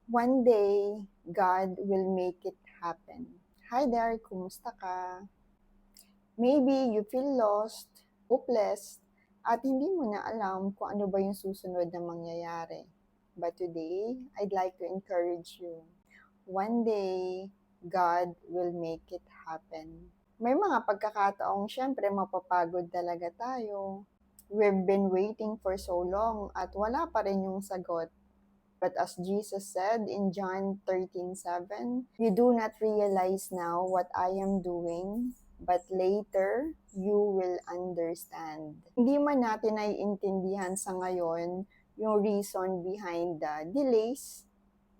One day, God will make it happen. Hi there, kumusta ka? Maybe you feel lost, hopeless, at hindi mo na alam kung ano ba yung susunod na mangyayari. But today, I'd like to encourage you. One day, God will make it happen. May mga pagkakataong syempre mapapagod talaga tayo. We've been waiting for so long at wala pa rin yung sagot. But as Jesus said in John 13:7, you do not realize now what I am doing, but later you will understand. Hindi man natin naiintindihan sa ngayon yung reason behind the delays.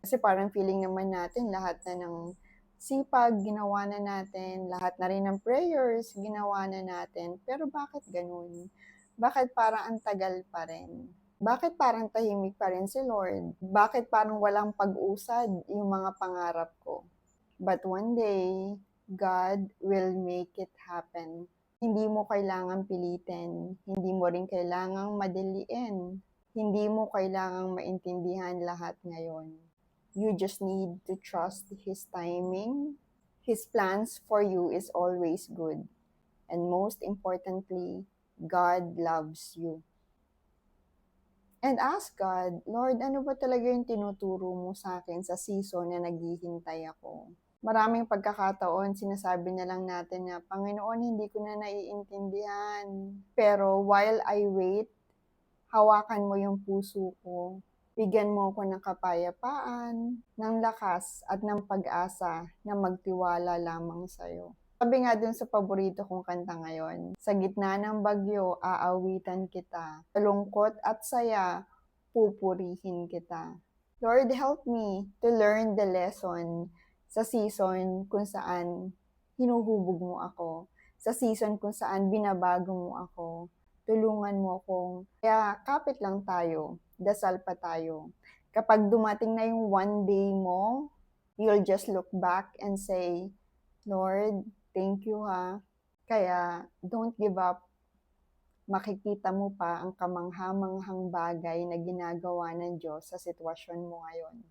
Kasi parang feeling naman natin lahat na ng sipag ginawa na natin, lahat na rin ng prayers ginawa na natin. Pero bakit ganun? Bakit parang ang tagal pa rin? Bakit parang tahimik pa rin si Lord? Bakit parang walang pag-usad yung mga pangarap ko? But one day, God will make it happen. Hindi mo kailangang pilitin. Hindi mo rin kailangang madaliin. Hindi mo kailangang maintindihan lahat ngayon. You just need to trust His timing. His plans for you is always good. And most importantly, God loves you. And ask God, Lord, ano ba talaga yung tinuturo mo sa akin sa season na naghihintay ako? Maraming pagkakataon, sinasabi na lang natin na, Panginoon, hindi ko na naiintindihan. Pero while I wait, hawakan mo yung puso ko. Bigyan mo ako ng kapayapaan, ng lakas at ng pag-asa na magtiwala lamang sa'yo. Sabi nga dun sa paborito kong kanta ngayon, sa gitna ng bagyo, aawitan kita. Sa lungkot at saya, pupurihin kita. Lord, help me to learn the lesson sa season kung saan hinuhubog mo ako. Sa season kung saan binabago mo ako. Tulungan mo akong, kaya kapit lang tayo, dasal pa tayo. Kapag dumating na yung one day mo, you'll just look back and say, Lord, thank you ha. Kaya don't give up. Makikita mo pa ang kamangha-manghang bagay na ginagawa ng Diyos sa sitwasyon mo ngayon.